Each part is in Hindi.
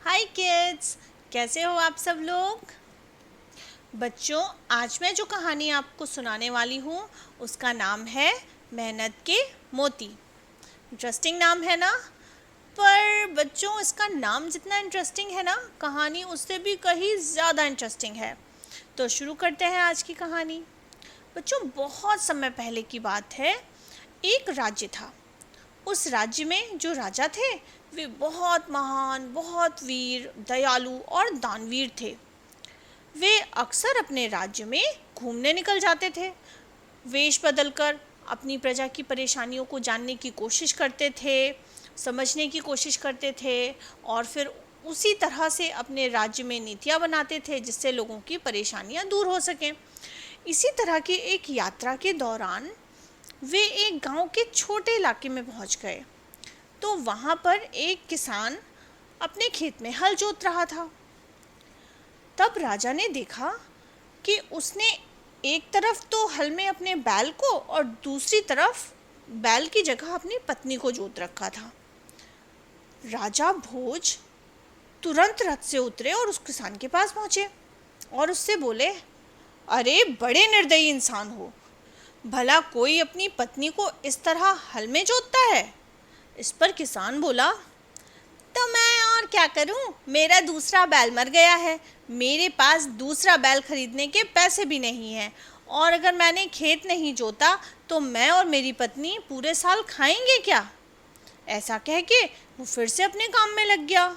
हाय किड्स, कैसे हो आप सब लोग। बच्चों, आज मैं जो कहानी आपको सुनाने वाली हूँ उसका नाम है मेहनत के मोती। इंटरेस्टिंग नाम है ना। पर बच्चों, इसका नाम जितना इंटरेस्टिंग है ना, कहानी उससे भी कहीं ज़्यादा इंटरेस्टिंग है। तो शुरू करते हैं आज की कहानी। बच्चों, बहुत समय पहले की बात है। एक राज्य था। उस राज्य में जो राजा थे वे बहुत महान, बहुत वीर, दयालु और दानवीर थे। वे अक्सर अपने राज्य में घूमने निकल जाते थे। वेश बदलकर अपनी प्रजा की परेशानियों को जानने की कोशिश करते थे, समझने की कोशिश करते थे और फिर उसी तरह से अपने राज्य में नीतियाँ बनाते थे जिससे लोगों की परेशानियाँ दूर हो सकें। इसी तरह की एक यात्रा के दौरान वे एक गांव के छोटे इलाके में पहुंच गए। तो वहाँ पर एक किसान अपने खेत में हल जोत रहा था। तब राजा ने देखा कि उसने एक तरफ तो हल में अपने बैल को और दूसरी तरफ बैल की जगह अपनी पत्नी को जोत रखा था। राजा भोज तुरंत रथ से उतरे और उस किसान के पास पहुंचे और उससे बोले, अरे बड़े निर्दयी इंसान हो, भला कोई अपनी पत्नी को इस तरह हल में जोतता है। इस पर किसान बोला, तो मैं और क्या करूं, मेरा दूसरा बैल मर गया है, मेरे पास दूसरा बैल खरीदने के पैसे भी नहीं हैं, और अगर मैंने खेत नहीं जोता तो मैं और मेरी पत्नी पूरे साल खाएंगे क्या। ऐसा कह के वो फिर से अपने काम में लग गया।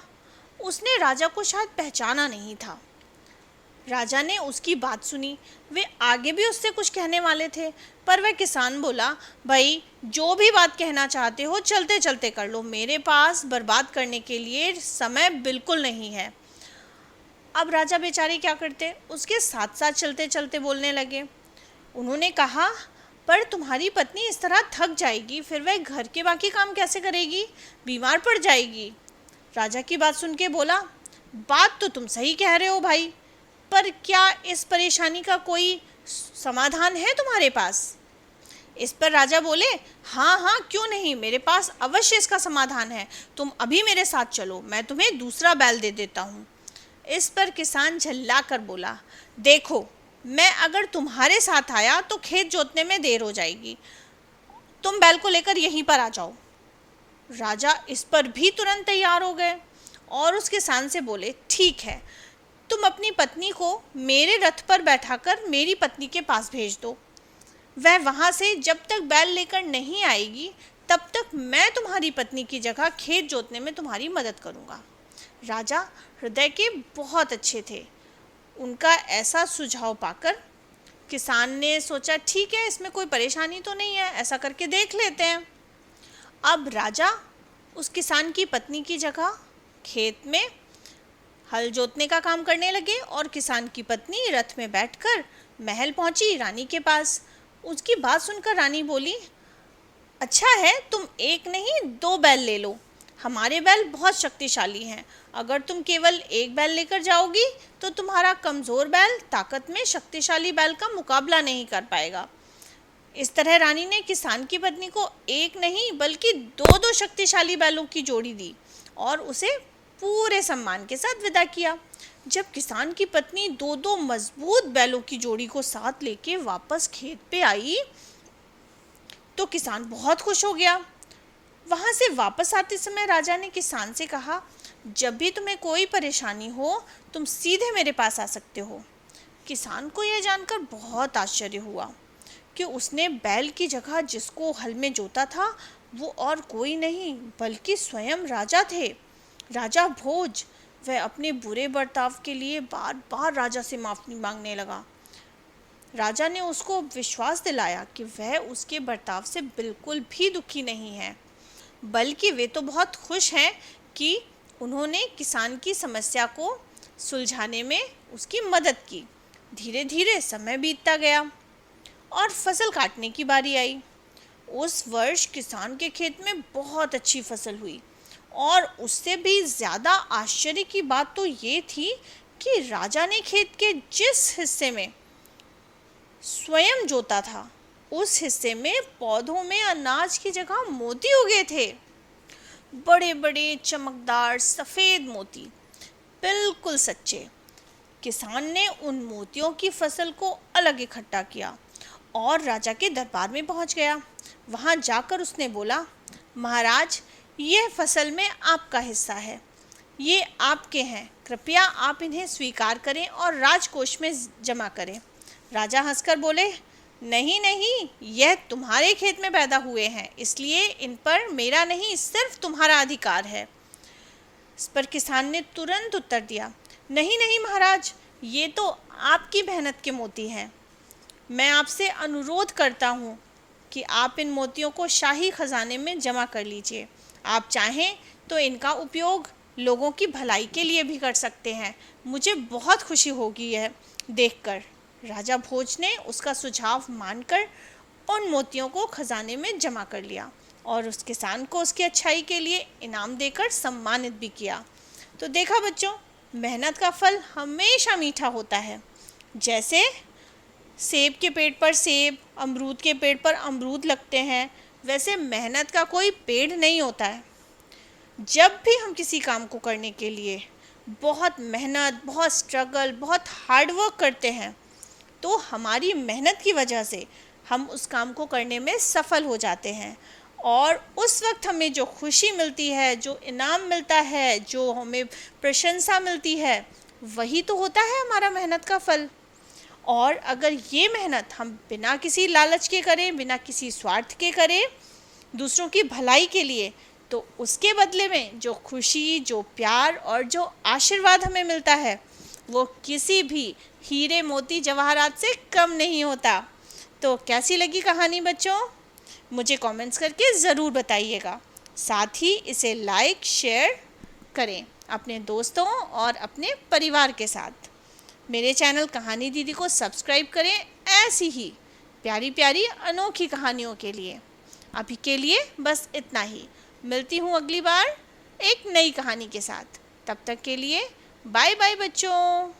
उसने राजा को शायद पहचाना नहीं था। राजा ने उसकी बात सुनी। वे आगे भी उससे कुछ कहने वाले थे, पर वह किसान बोला, भाई जो भी बात कहना चाहते हो चलते चलते कर लो, मेरे पास बर्बाद करने के लिए समय बिल्कुल नहीं है। अब राजा बेचारे क्या करते, उसके साथ साथ चलते चलते बोलने लगे। उन्होंने कहा, पर तुम्हारी पत्नी इस तरह थक जाएगी, फिर वह घर के बाकी काम कैसे करेगी, बीमार पड़ जाएगी। राजा की बात सुन के बोला, बात तो तुम सही कह रहे हो भाई, पर क्या इस परेशानी का कोई समाधान है तुम्हारे पास। इस पर राजा बोले, हाँ हाँ क्यों नहीं, मेरे पास अवश्य इसका समाधान है, तुम अभी मेरे साथ चलो, मैं तुम्हें दूसरा बैल दे देता हूँ। इस पर किसान झल्ला कर बोला, देखो मैं अगर तुम्हारे साथ आया तो खेत जोतने में देर हो जाएगी, तुम बैल को लेकर यहीं पर आ जाओ। राजा इस पर भी तुरंत तैयार हो गए और उस किसान से बोले, ठीक है, तुम अपनी पत्नी को मेरे रथ पर बैठाकर मेरी पत्नी के पास भेज दो। वह वहाँ से जब तक बैल लेकर नहीं आएगी तब तक मैं तुम्हारी पत्नी की जगह खेत जोतने में तुम्हारी मदद करूँगा। राजा हृदय के बहुत अच्छे थे। उनका ऐसा सुझाव पाकर किसान ने सोचा, ठीक है, इसमें कोई परेशानी तो नहीं है, ऐसा करके देख लेते हैं। अब राजा उस किसान की पत्नी की जगह खेत में हल जोतने का काम करने लगे और किसान की पत्नी रथ में बैठकर महल पहुंची रानी के पास। उसकी बात सुनकर रानी बोली, अच्छा है, तुम एक नहीं दो बैल ले लो, हमारे बैल बहुत शक्तिशाली हैं, अगर तुम केवल एक बैल लेकर जाओगी तो तुम्हारा कमज़ोर बैल ताकत में शक्तिशाली बैल का मुकाबला नहीं कर पाएगा। इस तरह रानी ने किसान की पत्नी को एक नहीं बल्कि दो दो शक्तिशाली बैलों की जोड़ी दी और उसे पूरे सम्मान के साथ विदा किया। जब किसान की पत्नी दो दो मजबूत बैलों की जोड़ी को साथ लेके वापस खेत पे आई तो किसान बहुत खुश हो गया। वहाँ से वापस आते समय राजा ने किसान से कहा, जब भी तुम्हें कोई परेशानी हो तुम सीधे मेरे पास आ सकते हो। किसान को यह जानकर बहुत आश्चर्य हुआ कि उसने बैल की जगह जिसको हल में जोता था वो और कोई नहीं बल्कि स्वयं राजा थे, राजा भोज। वह अपने बुरे बर्ताव के लिए बार बार राजा से माफ़ी मांगने लगा। राजा ने उसको विश्वास दिलाया कि वह उसके बर्ताव से बिल्कुल भी दुखी नहीं है, बल्कि वे तो बहुत खुश हैं कि उन्होंने किसान की समस्या को सुलझाने में उसकी मदद की। धीरे धीरे समय बीतता गया और फसल काटने की बारी आई। उस वर्ष किसान के खेत में बहुत अच्छी फसल हुई और उससे भी ज़्यादा आश्चर्य की बात तो ये थी कि राजा ने खेत के जिस हिस्से में स्वयं जोता था उस हिस्से में पौधों में अनाज की जगह मोती उगे थे, बड़े बड़े चमकदार सफ़ेद मोती। बिल्कुल सच्चे। किसान ने उन मोतियों की फसल को अलग इकट्ठा किया और राजा के दरबार में पहुंच गया। वहां जाकर उसने बोला, महाराज, यह फसल में आपका हिस्सा है, ये आपके हैं, कृपया आप इन्हें स्वीकार करें और राजकोष में जमा करें। राजा हंसकर बोले, नहीं नहीं, यह तुम्हारे खेत में पैदा हुए हैं, इसलिए इन पर मेरा नहीं, सिर्फ तुम्हारा अधिकार है। इस पर किसान ने तुरंत उत्तर दिया, नहीं नहीं महाराज, ये तो आपकी मेहनत के मोती हैं। मैं आपसे अनुरोध करता हूँ कि आप इन मोतियों को शाही खजाने में जमा कर लीजिए। आप चाहें तो इनका उपयोग लोगों की भलाई के लिए भी कर सकते हैं। मुझे बहुत खुशी होगी यह देखकर। राजा भोज ने उसका सुझाव मानकर उन मोतियों को खजाने में जमा कर लिया और उस किसान को उसकी अच्छाई के लिए इनाम देकर सम्मानित भी किया। तो देखा बच्चों, मेहनत का फल हमेशा मीठा होता है। जैसे सेब के पेड़ पर सेब, अमरूद के पेड़ पर अमरूद लगते हैं, वैसे मेहनत का कोई पेड़ नहीं होता है। जब भी हम किसी काम को करने के लिए बहुत मेहनत, बहुत स्ट्रगल, बहुत हार्ड वर्क करते हैं, तो हमारी मेहनत की वजह से हम उस काम को करने में सफल हो जाते हैं और उस वक्त हमें जो खुशी मिलती है, जो इनाम मिलता है, जो हमें प्रशंसा मिलती है, वही तो होता है हमारा मेहनत का फल। और अगर ये मेहनत हम बिना किसी लालच के करें, बिना किसी स्वार्थ के करें, दूसरों की भलाई के लिए, तो उसके बदले में जो खुशी, जो प्यार और जो आशीर्वाद हमें मिलता है, वो किसी भी हीरे मोती जवाहरात से कम नहीं होता। तो कैसी लगी कहानी बच्चों? मुझे कमेंट्स करके ज़रूर बताइएगा। साथ ही इसे लाइक शेयर करें अपने दोस्तों और अपने परिवार के साथ। मेरे चैनल कहानी दीदी को सब्सक्राइब करें ऐसी ही प्यारी प्यारी अनोखी कहानियों के लिए। अभी के लिए बस इतना ही। मिलती हूँ अगली बार एक नई कहानी के साथ। तब तक के लिए बाय बाय बच्चों।